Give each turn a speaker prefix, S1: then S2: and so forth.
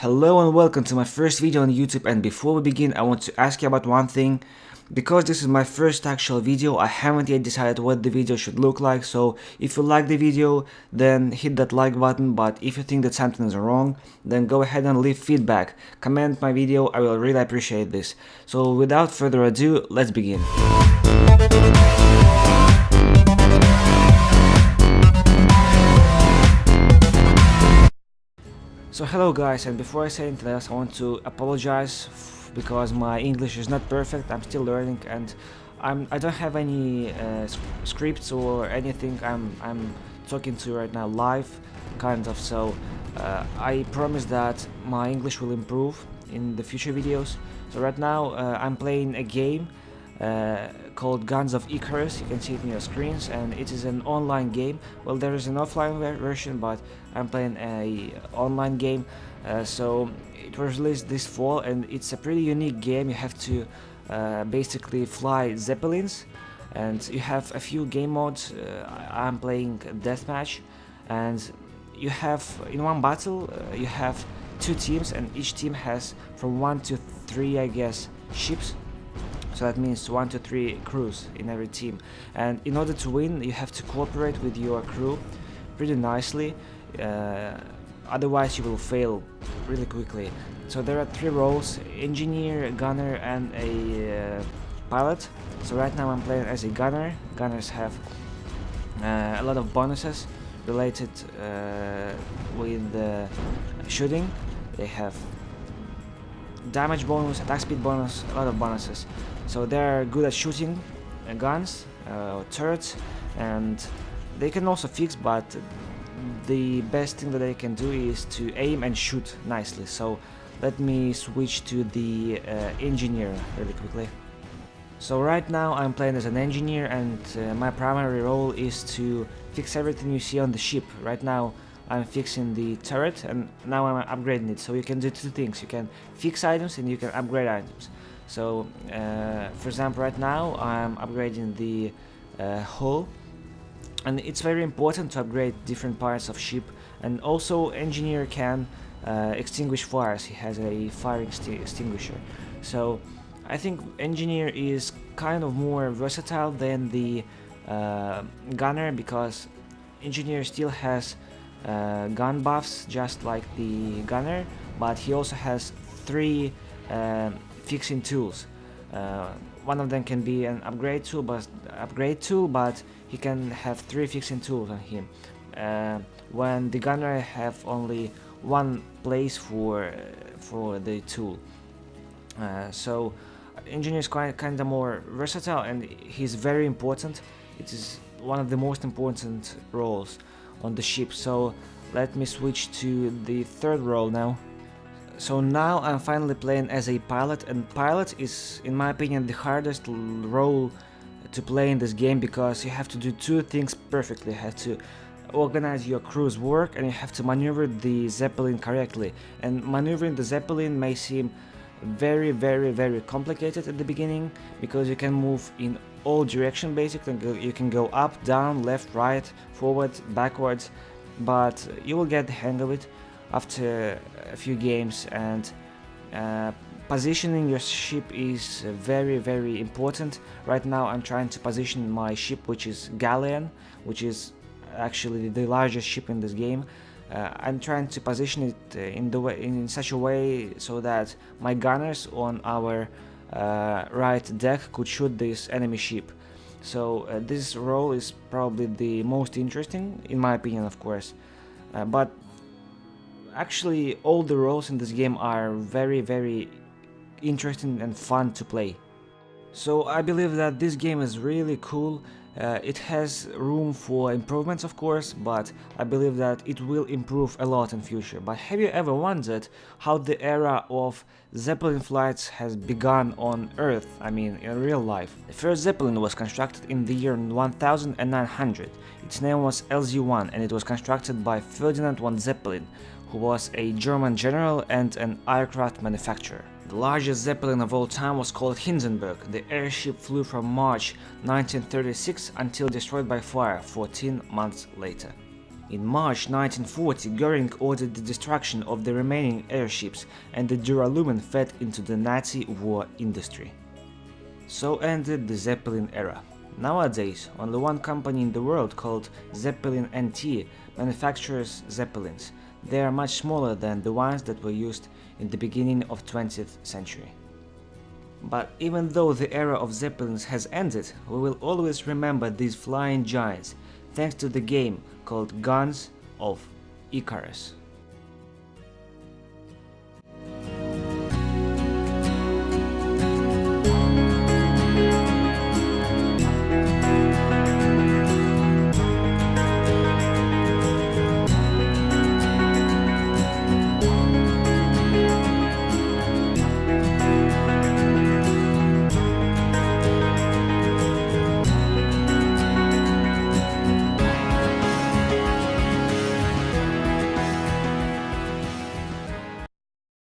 S1: Hello and welcome to my first video on YouTube, and before we begin I want to ask you about one thing. Because this is my first actual video, I haven't yet decided what the video should look like, so if you like the video then hit that like button, but if you think that something is wrong then go ahead and leave feedback, comment my video, I will really appreciate this. So without further ado, let's begin. So hello guys, and before I say anything else I want to apologize because my English is not perfect. I'm still learning and I don't have any scripts or anything. I'm talking to you right now live, kind of, so I promise that my English will improve in the future videos. So right now I'm playing a game called Guns of Icarus. You can see it in your screens, and it is an online game. Well, there is an offline version, but I'm playing a online game. So it was released this fall, and it's a pretty unique game. You have to basically fly zeppelins, and you have a few game modes. I'm playing deathmatch, and you have in one battle you have two teams, and each team has from 1 to 3, I guess, ships. So that means 1 to 3 crews in every team, and in order to win you have to cooperate with your crew pretty nicely, otherwise you will fail really quickly. So there are 3 roles: engineer, gunner and a pilot. So right now I'm playing as a gunner. Gunners have a lot of bonuses related with shooting. They have damage bonus, attack speed bonus, a lot of bonuses. So they're good at shooting guns, turrets, and they can also fix, but the best thing that they can do is to aim and shoot nicely. So let me switch to the engineer really quickly. So right now I'm playing as an engineer, and my primary role is to fix everything you see on the ship. Right now I'm fixing the turret, and now I'm upgrading it. So you can do 2 things: you can fix items and you can upgrade items. So for example, right now I'm upgrading the hull, and it's very important to upgrade different parts of ship. And also engineer can extinguish fires. He has a fire extinguisher. So I think engineer is kind of more versatile than the gunner, because engineer still has gun buffs just like the gunner, but he also has 3 fixing tools. One of them can be an upgrade tool, but he can have 3 fixing tools on him, when the gunner have only 1 place for the tool. So engineer is kind of more versatile, and he's very important. It is one of the most important roles on the ship. So let me switch to the 3rd role now. So now I'm finally playing as a pilot, and pilot is, in my opinion, the hardest role to play in this game, because you have to do 2 things perfectly. You have to organize your crew's work, and you have to maneuver the zeppelin correctly. And maneuvering the zeppelin may seem very complicated at the beginning, because you can move in all directions basically. You can go up, down, left, right, forward, backwards, but you will get the hang of it after a few games. And positioning your ship is very important. Right now I'm trying to position my ship, which is Galleon, which is actually the largest ship in this game. I'm trying to position it in such a way so that my gunners on our right deck could shoot this enemy ship. So this role is probably the most interesting, in my opinion, of course. But actually all the roles in this game are very interesting and fun to play. So I believe that this game is really cool. It has room for improvements, of course, but I believe that it will improve a lot in future. But have you ever wondered how the era of Zeppelin flights has begun on Earth, I mean in real life? The first Zeppelin was constructed in the year 1900. Its name was LZ-1, and it was constructed by Ferdinand von Zeppelin, who was a German general and an aircraft manufacturer. The largest Zeppelin of all time was called Hindenburg. The airship flew from March 1936 until destroyed by fire 14 months later. In March 1940, Goering ordered the destruction of the remaining airships, and the duralumin fed into the Nazi war industry. So ended the Zeppelin era. Nowadays, only one company in the world called Zeppelin NT manufactures Zeppelins. They are much smaller than the ones that were used in the beginning of 20th century. But even though the era of Zeppelins has ended, we will always remember these flying giants, thanks to the game called Guns of Icarus.